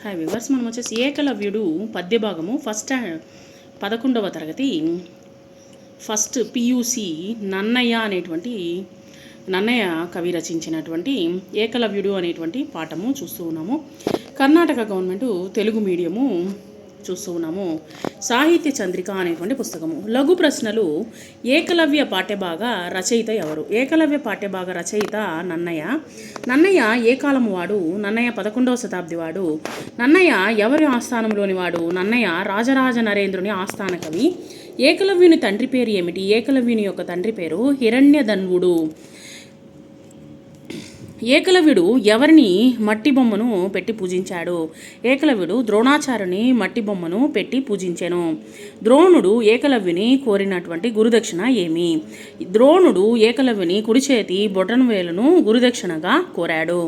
Hi viewers, మనం వచ్చేసి ఏకలవ్యుడు పద్య భాగము ఫస్ట్ 11వ తరగతి ఫస్ట్ పియూసి నన్నయ్య అనేటువంటి నన్నయ్య కవి రచించినటువంటి ఏకలవ్యుడు అనేటువంటి పాఠము చూస్తూ ఉన్నాము. కర్ణాటక గవర్నమెంట్ తెలుగు మీడియము చూస్తూ ఉన్నాము. సాహిత్య చంద్రిక అనేటువంటి పుస్తకము. లఘు ప్రశ్నలు. ఏకలవ్య పాఠ్యభాగ రచయిత ఎవరు? ఏకలవ్య పాఠ్యభాగ రచయిత నన్నయ్య. నన్నయ్య ఏ కాలము వాడు? నన్నయ్య 11వ శతాబ్ది వాడు. నన్నయ్య ఎవరి ఆస్థానంలోని వాడు? నన్నయ్య రాజరాజ నరేంద్రుని ఆస్థాన కవి. ఏకలవ్యుని తండ్రి పేరు ఏమిటి? ఏకలవ్యుని యొక్క తండ్రి పేరు హిరణ్యధన్వుడు. ఏకలవ్యుడు ఎవరిని మట్టి బొమ్మను పెట్టి పూజించాడు? ఏకలవ్యుడు ద్రోణాచార్యుని మట్టి బొమ్మను పెట్టి పూజించెను. ద్రోణుడు ఏకలవ్యుని కోరినటువంటి గురుదక్షిణ ఏమి? ద్రోణుడు ఏకలవ్యుని కుడి చేతి బొటనవేలును గురుదక్షిణగా కోరాడు.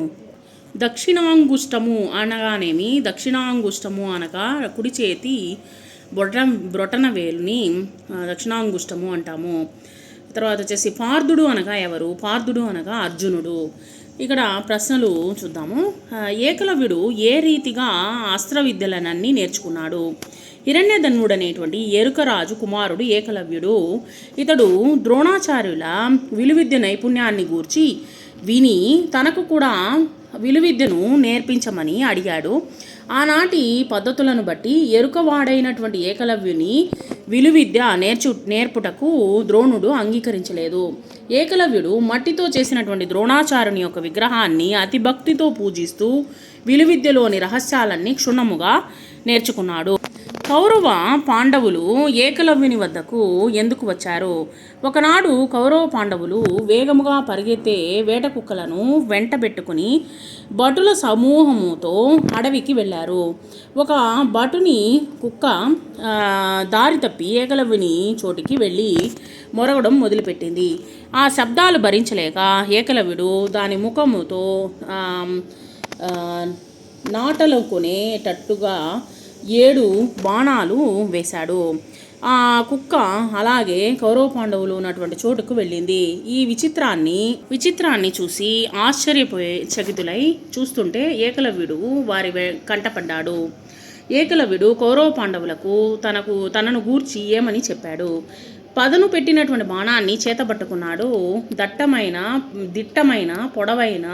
దక్షిణాంగుష్టము అనగానేమి? దక్షిణాంగుష్టము అనగా కుడి చేతి బొటనవేలుని దక్షిణాంగుష్టము అంటాము. తర్వాత వచ్చేసి పార్థుడు అనగా ఎవరు? పార్థుడు అనగా అర్జునుడు. ఇక్కడ ప్రశ్నలు చూద్దాము. ఏకలవ్యుడు ఏ రీతిగా అస్త్ర విద్యలనన్నీ నేర్చుకున్నాడు? హిరణ్యధన్వుడు అనేటువంటి ఎరుకరాజు కుమారుడు ఏకలవ్యుడు. ఇతడు ద్రోణాచార్యుల విలువిద్య నైపుణ్యాన్ని గూర్చి విని తనకు కూడా విలువిద్యను నేర్పించమని అడిగాడు. ఆనాటి పద్ధతులను బట్టి ఎరుకవాడైనటువంటి ఏకలవ్యుని విలువిద్య నేర్పుటకు ద్రోణుడు అంగీకరించలేదు. ఏకలవ్యుడు మట్టితో చేసినటువంటి ద్రోణాచార్యుని యొక్క విగ్రహాన్ని అతి భక్తితో పూజిస్తూ విలువిద్యలోని రహస్యాలన్నీ క్షుణ్ణముగా నేర్చుకున్నాడు. కౌరవ పాండవులు ఏకలవ్యుని వద్దకు ఎందుకు వచ్చారు? ఒకనాడు కౌరవ పాండవులు వేగముగా పరిగెత్తే వేట కుక్కలను వెంటబెట్టుకుని భటుల సమూహముతో అడవికి వెళ్ళారు. ఒక భటుని కుక్క దారి తప్పి ఏకలవ్యుని చోటికి వెళ్ళి మొరగడం మొదలుపెట్టింది. ఆ శబ్దాలు భరించలేక ఏకలవ్యుడు దాని ముఖముతో నాటలుకునేటట్టుగా 7 బాణాలు వేశాడు. ఆ కుక్క అలాగే కౌరవ పాండవులు ఉన్నటువంటి చోటుకు వెళ్ళింది. ఈ విచిత్రాన్ని చూసి ఆశ్చర్యపోయే చకితులై చూస్తుంటే ఏకలవ్యుడు వారి కంటపడ్డాడు. ఏకలవ్యుడు కౌరవ పాండవులకు తనను గూర్చి ఏమని చెప్పాడు? పదను పెట్టినటువంటి బాణాన్ని చేతబట్టుకున్నాడు. దిట్టమైన పొడవైన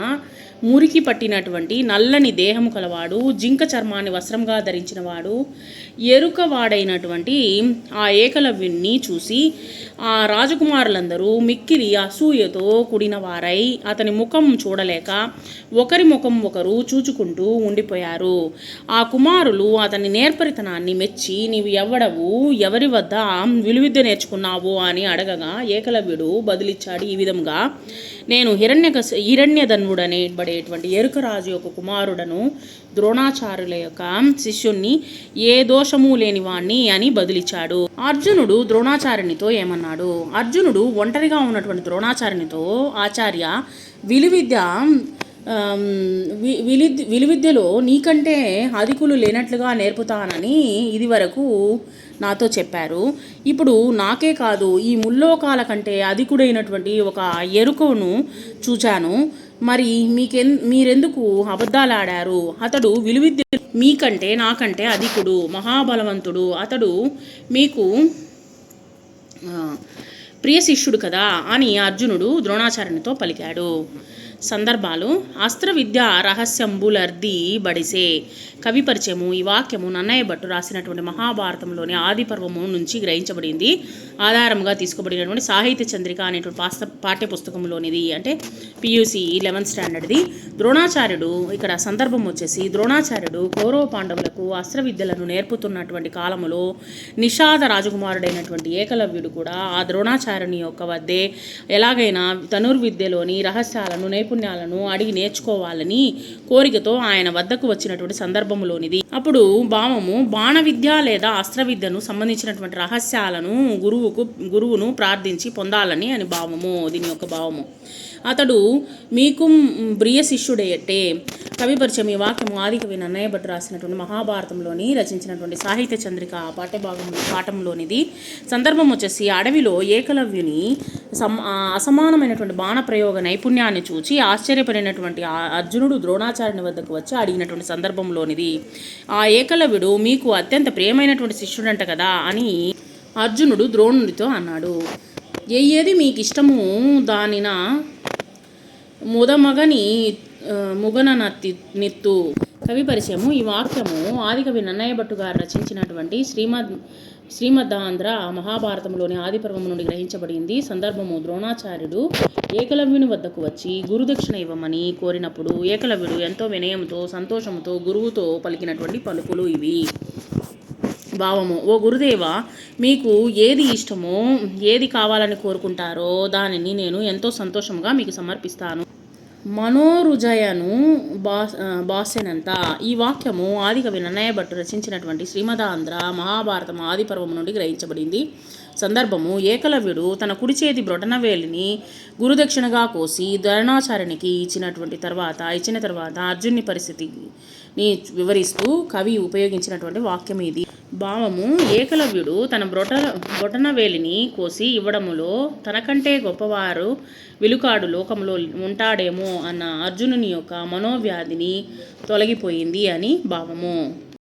మురికి పట్టినటువంటి నల్లని దేహము కలవాడు, జింక చర్మాన్ని వస్త్రంగా ధరించినవాడు, ఎరుకవాడైనటువంటి ఆ ఏకలవ్యుని చూసి ఆ రాజకుమారులందరూ మిక్కిలి అసూయతో కూడిన వారై అతని ముఖం చూడలేక ఒకరి ముఖం ఒకరు చూచుకుంటూ ఉండిపోయారు. ఆ కుమారులు అతని నేర్పరితనాన్ని మెచ్చి నీవు ఎవడవు, ఎవరి వద్ద విలువిద్య నేర్చుకున్నావు అని అడగగా ఏకలవ్యుడు బదులిచ్చాడు ఈ విధంగా: నేను హిరణ్యధన్వుడనేబడేటువంటి ఎరుకరాజు యొక్క కుమారుడను, ద్రోణాచార్యుల యొక్క శిష్యుణ్ణి, ఏ దోషము లేనివాణ్ణి అని బదులిచ్చాడు. అర్జునుడు ద్రోణాచార్యునితో ఏమన్నాడు? అర్జునుడు ఒంటరిగా ఉన్నటువంటి ద్రోణాచార్యునితో, ఆచార్య, విలువిద్యలో నీకంటే అధికులు లేనట్లుగా నేర్పుతానని ఇది వరకు నాతో చెప్పారు. ఇప్పుడు నాకే కాదు, ఈ ముల్లోకాల కంటే అధికుడైనటువంటి ఒక ఎరుకను చూచాను. మరి మీరెందుకు అబద్ధాలాడారు? అతడు విలువిద్య మీకంటే నాకంటే అధికుడు, మహాబలవంతుడు. అతడు మీకు ప్రియ శిష్యుడు కదా అని అర్జునుడు ద్రోణాచార్యునితో పలికాడు. సందర్భాలు. అస్త్ర విద్య రహస్యంబులర్ది బడిసే. కవి పరిచయము. ఈ వాక్యము నన్నయ్య భట్టు రాసినటువంటి మహాభారతంలోని ఆది పర్వము నుంచి గ్రహించబడింది. ఆధారంగా తీసుకోబడినటువంటి సాహిత్య చంద్రిక అనేటువంటి పాఠ్య పుస్తకంలోనిది, అంటే పియూసి 11th స్టాండర్డ్ది. ద్రోణాచార్యుడు ఇక్కడ సందర్భం వచ్చేసి ద్రోణాచార్యుడు కౌరవ పాండవులకు అస్త్ర విద్యలను నేర్పుతున్నటువంటి కాలములో నిషాద రాజకుమారుడైనటువంటి ఏకలవ్యుడు కూడా ఆ ద్రోణాచార్యుని యొక్క వద్దే ఎలాగైనా ధనుర్విద్యలోని రహస్యాలను నైపుణ్యాలను అడిగి నేర్చుకోవాలని కోరికతో ఆయన వద్దకు వచ్చినటువంటి సందర్భంలోనిది. అప్పుడు భావము బాణ విద్య లేదా అస్త్ర విద్యను సంబంధించినటువంటి రహస్యాలను గురువును ప్రార్థించి పొందాలని అని భావము. దీని యొక్క భావము అతడు మీకు ప్రియ శిష్యుడేయట్టే. కవి పరిచయం. ఈ వాక్యము ఆదికవి నన్నయ్య భట్టు రాసినటువంటి మహాభారతంలోని రచించినటువంటి సాహిత్య చంద్రిక పాఠంలోనిది. సందర్భం వచ్చేసి అడవిలో ఏకలవ్యుని అసమానమైనటువంటి బాణప్రయోగ నైపుణ్యాన్ని చూచి ఆశ్చర్యపడినటువంటి అర్జునుడు ద్రోణాచార్యుని వద్దకు వచ్చి అడిగినటువంటి సందర్భంలోనిది. ఆ ఏకలవ్యుడు మీకు అత్యంత ప్రియమైనటువంటి శిష్యుడంట కదా అని అర్జునుడు ద్రోణుడితో అన్నాడు. ఏది మీకు ఇష్టము దానిన ముగన నిత్తు. కవి పరిచయము. ఈ వాక్యము ఆదికవి నన్నయ్య భట్టు గారు రచించినటువంటి శ్రీమదాంధ్ర మహాభారతంలోని ఆదిపర్వము నుండి గ్రహించబడింది. సందర్భము ద్రోణాచార్యుడు ఏకలవ్యుని వద్దకు వచ్చి గురుదక్షిణ ఇవ్వమని కోరినప్పుడు ఏకలవ్యుడు ఎంతో వినయంతో సంతోషంతో గురువుతో పలికినటువంటి పలుకులు ఇవి. భావము. ఓ గురుదేవ, మీకు ఏది ఇష్టమో, ఏది కావాలని కోరుకుంటారో దానిని నేను ఎంతో సంతోషంగా మీకు సమర్పిస్తాను. మనోరుజయను బాసెనంత. ఈ వాక్యము ఆదికవి నన్నయ్య భట్టు రచించినటువంటి శ్రీమదాంధ్ర మహాభారతం ఆదిపర్వము నుండి గ్రహించబడింది. సందర్భము ఏకలవ్యుడు తన కుడి చేతి బ్రొటనవేలిని గురుదక్షిణగా కోసి ద్రోణాచార్యునికి ఇచ్చిన తర్వాత అర్జునుని పరిస్థితిని వివరిస్తూ కవి ఉపయోగించినటువంటి వాక్యం ఇది. భావము. ఏకలవ్యుడు తన బ్రొటనవేలిని కోసి ఇవ్వడములో తనకంటే గొప్పవారు విలుకాడు లోకంలో ఉంటాడేమో అన్న అర్జునుని యొక్క మనోవ్యాధిని తొలగిపోయింది అని భావము.